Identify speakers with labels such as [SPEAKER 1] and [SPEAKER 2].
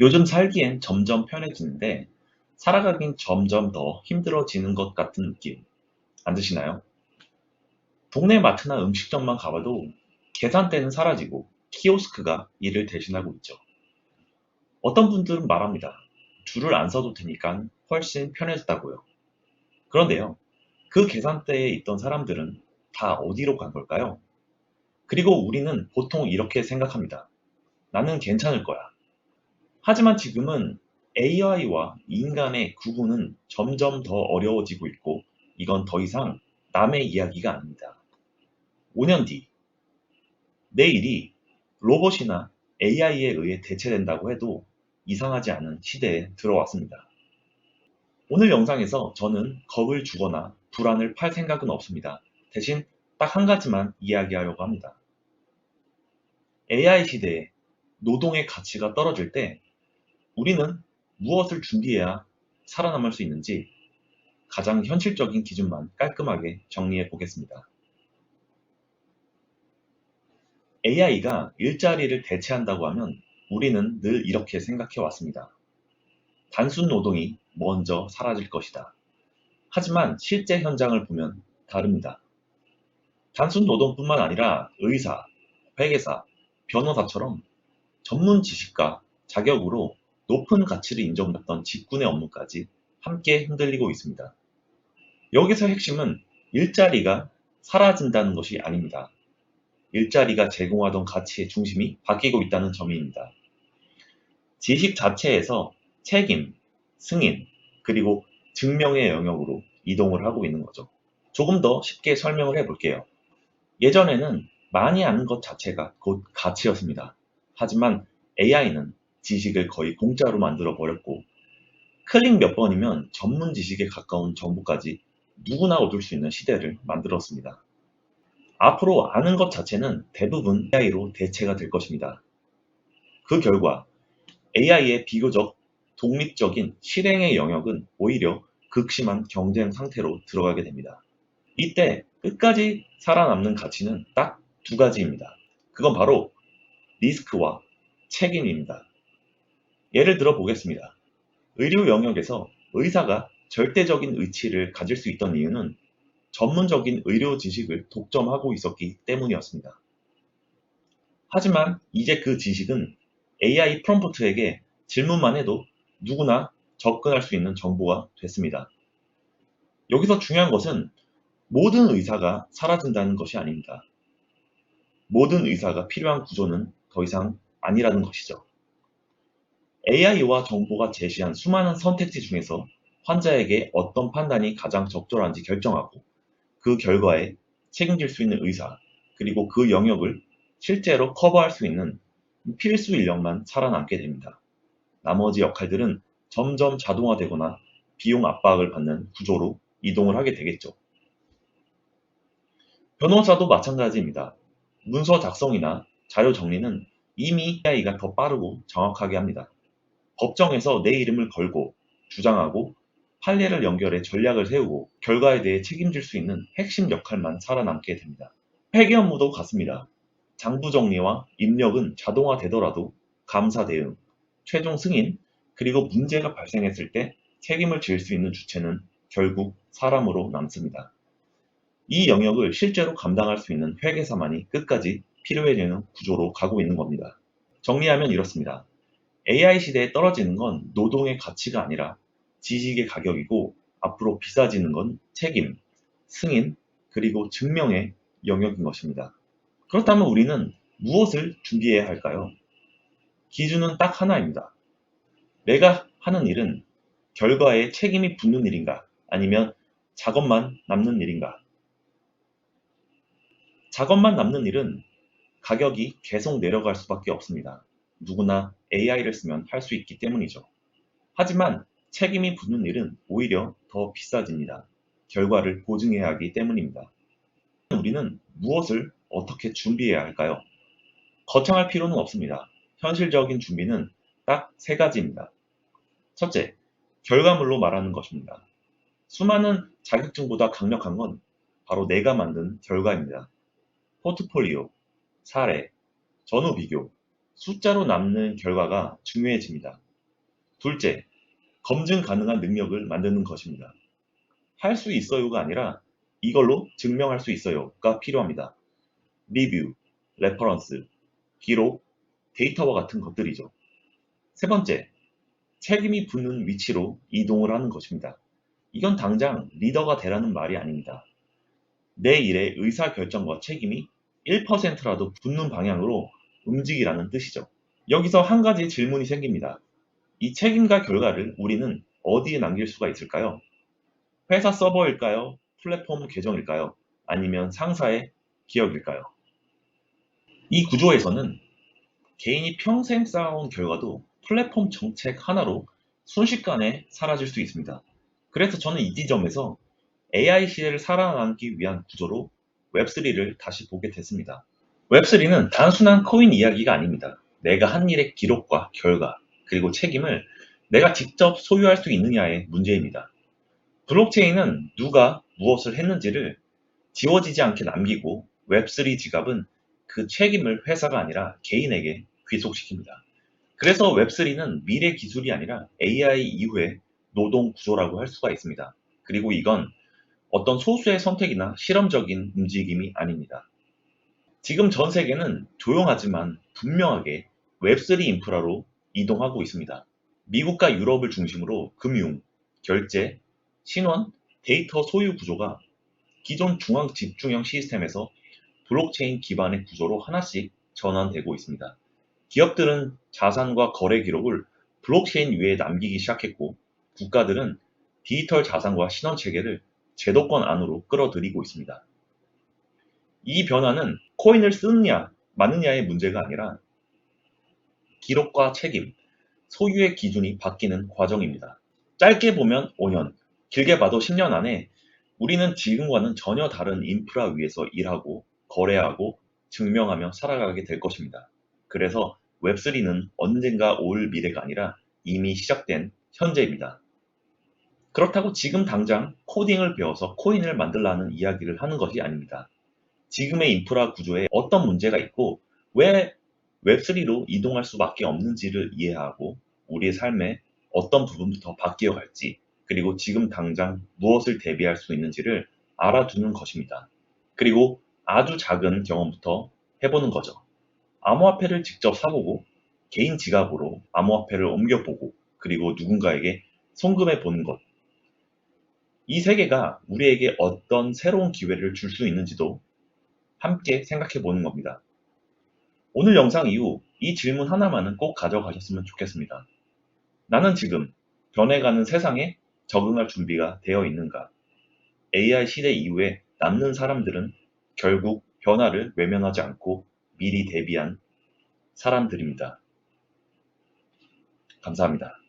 [SPEAKER 1] 요즘 살기엔 점점 편해지는데 살아가긴 점점 더 힘들어지는 것 같은 느낌 안 드시나요? 동네 마트나 음식점만 가봐도 계산대는 사라지고 키오스크가 이를 대신하고 있죠. 어떤 분들은 말합니다. 줄을 안 서도 되니까 훨씬 편해졌다고요. 그런데요, 그 계산대에 있던 사람들은 다 어디로 간 걸까요? 그리고 우리는 보통 이렇게 생각합니다. 나는 괜찮을 거야. 하지만 지금은 AI와 인간의 구분은 점점 더 어려워지고 있고, 이건 더 이상 남의 이야기가 아닙니다. 5년 뒤, 내일이 로봇이나 AI에 의해 대체된다고 해도 이상하지 않은 시대에 들어왔습니다. 오늘 영상에서 저는 겁을 주거나 불안을 팔 생각은 없습니다. 대신 딱 한 가지만 이야기하려고 합니다. AI 시대에 노동의 가치가 떨어질 때 우리는 무엇을 준비해야 살아남을 수 있는지 가장 현실적인 기준만 깔끔하게 정리해 보겠습니다. AI가 일자리를 대체한다고 하면 우리는 늘 이렇게 생각해 왔습니다. 단순 노동이 먼저 사라질 것이다. 하지만 실제 현장을 보면 다릅니다. 단순 노동뿐만 아니라 의사, 회계사, 변호사처럼 전문 지식과 자격으로 높은 가치를 인정받던 직군의 업무까지 함께 흔들리고 있습니다. 여기서 핵심은 일자리가 사라진다는 것이 아닙니다. 일자리가 제공하던 가치의 중심이 바뀌고 있다는 점입니다. 지식 자체에서 책임, 승인, 그리고 증명의 영역으로 이동을 하고 있는 거죠. 조금 더 쉽게 설명을 해볼게요. 예전에는 많이 아는 것 자체가 곧 가치였습니다. 하지만 AI는 지식을 거의 공짜로 만들어 버렸고, 클릭 몇 번이면 전문 지식에 가까운 정보까지 누구나 얻을 수 있는 시대를 만들었습니다. 앞으로 아는 것 자체는 대부분 AI로 대체가 될 것입니다. 그 결과 AI의 비교적 독립적인 실행의 영역은 오히려 극심한 경쟁 상태로 들어가게 됩니다. 이때 끝까지 살아남는 가치는 딱 두 가지입니다. 그건 바로 리스크와 책임입니다. 예를 들어 보겠습니다. 의료 영역에서 의사가 절대적인 의치를 가질 수 있던 이유는 전문적인 의료 지식을 독점하고 있었기 때문이었습니다. 하지만 이제 그 지식은 AI 프롬프트에게 질문만 해도 누구나 접근할 수 있는 정보가 됐습니다. 여기서 중요한 것은 모든 의사가 사라진다는 것이 아닙니다. 모든 의사가 필요한 구조는 더 이상 아니라는 것이죠. AI와 정보가 제시한 수많은 선택지 중에서 환자에게 어떤 판단이 가장 적절한지 결정하고 그 결과에 책임질 수 있는 의사, 그리고 그 영역을 실제로 커버할 수 있는 필수 인력만 살아남게 됩니다. 나머지 역할들은 점점 자동화되거나 비용 압박을 받는 구조로 이동을 하게 되겠죠. 변호사도 마찬가지입니다. 문서 작성이나 자료 정리는 이미 AI가 더 빠르고 정확하게 합니다. 법정에서 내 이름을 걸고 주장하고 판례를 연결해 전략을 세우고 결과에 대해 책임질 수 있는 핵심 역할만 살아남게 됩니다. 회계 업무도 같습니다. 장부 정리와 입력은 자동화되더라도 감사 대응, 최종 승인, 그리고 문제가 발생했을 때 책임을 질 수 있는 주체는 결국 사람으로 남습니다. 이 영역을 실제로 감당할 수 있는 회계사만이 끝까지 필요해지는 구조로 가고 있는 겁니다. 정리하면 이렇습니다. AI 시대에 떨어지는 건 노동의 가치가 아니라 지식의 가격이고, 앞으로 비싸지는 건 책임, 승인, 그리고 증명의 영역인 것입니다. 그렇다면 우리는 무엇을 준비해야 할까요? 기준은 딱 하나입니다. 내가 하는 일은 결과에 책임이 붙는 일인가, 아니면 작업만 남는 일인가? 작업만 남는 일은 가격이 계속 내려갈 수밖에 없습니다. 누구나 AI를 쓰면 할 수 있기 때문이죠. 하지만 책임이 붙는 일은 오히려 더 비싸집니다. 결과를 보증해야 하기 때문입니다. 우리는 무엇을 어떻게 준비해야 할까요? 거창할 필요는 없습니다. 현실적인 준비는 딱 세 가지입니다. 첫째, 결과물로 말하는 것입니다. 수많은 자격증보다 강력한 건 바로 내가 만든 결과입니다. 포트폴리오, 사례, 전후 비교, 숫자로 남는 결과가 중요해집니다. 둘째, 검증 가능한 능력을 만드는 것입니다. 할 수 있어요가 아니라 이걸로 증명할 수 있어요가 필요합니다. 리뷰, 레퍼런스, 기록, 데이터와 같은 것들이죠. 세 번째, 책임이 붙는 위치로 이동을 하는 것입니다. 이건 당장 리더가 되라는 말이 아닙니다. 내 일의 의사결정과 책임이 1%라도 붙는 방향으로 움직이라는 뜻이죠. 여기서 한 가지 질문이 생깁니다. 이 책임과 결과를 우리는 어디에 남길 수가 있을까요? 회사 서버일까요? 플랫폼 계정일까요? 아니면 상사의 기억일까요? 이 구조에서는 개인이 평생 쌓아온 결과도 플랫폼 정책 하나로 순식간에 사라질 수 있습니다. 그래서 저는 이 지점에서 AI 시대를 살아남기 위한 구조로 웹3를 다시 보게 됐습니다. 웹3는 단순한 코인 이야기가 아닙니다. 내가 한 일의 기록과 결과, 그리고 책임을 내가 직접 소유할 수 있느냐의 문제입니다. 블록체인은 누가 무엇을 했는지를 지워지지 않게 남기고 웹3 지갑은 그 책임을 회사가 아니라 개인에게 귀속시킵니다. 그래서 웹3는 미래 기술이 아니라 AI 이후의 노동 구조라고 할 수가 있습니다. 그리고 이건 어떤 소수의 선택이나 실험적인 움직임이 아닙니다. 지금 전 세계는 조용하지만 분명하게 웹3 인프라로 이동하고 있습니다. 미국과 유럽을 중심으로 금융, 결제, 신원, 데이터 소유 구조가 기존 중앙 집중형 시스템에서 블록체인 기반의 구조로 하나씩 전환되고 있습니다. 기업들은 자산과 거래 기록을 블록체인 위에 남기기 시작했고, 국가들은 디지털 자산과 신원 체계를 제도권 안으로 끌어들이고 있습니다. 이 변화는 코인을 쓰느냐, 마느냐의 문제가 아니라 기록과 책임, 소유의 기준이 바뀌는 과정입니다. 짧게 보면 5년, 길게 봐도 10년 안에 우리는 지금과는 전혀 다른 인프라 위에서 일하고, 거래하고, 증명하며 살아가게 될 것입니다. 그래서 웹3는 언젠가 올 미래가 아니라 이미 시작된 현재입니다. 그렇다고 지금 당장 코딩을 배워서 코인을 만들라는 이야기를 하는 것이 아닙니다. 지금의 인프라 구조에 어떤 문제가 있고 왜 웹3로 이동할 수밖에 없는지를 이해하고 우리의 삶에 어떤 부분부터 바뀌어 갈지, 그리고 지금 당장 무엇을 대비할 수 있는지를 알아두는 것입니다. 그리고 아주 작은 경험부터 해보는 거죠. 암호화폐를 직접 사보고 개인 지갑으로 암호화폐를 옮겨보고 그리고 누군가에게 송금해 보는 것. 이 세계가 우리에게 어떤 새로운 기회를 줄 수 있는지도 함께 생각해 보는 겁니다. 오늘 영상 이후 이 질문 하나만은 꼭 가져가셨으면 좋겠습니다. 나는 지금 변해가는 세상에 적응할 준비가 되어 있는가? AI 시대 이후에 남는 사람들은 결국 변화를 외면하지 않고 미리 대비한 사람들입니다. 감사합니다.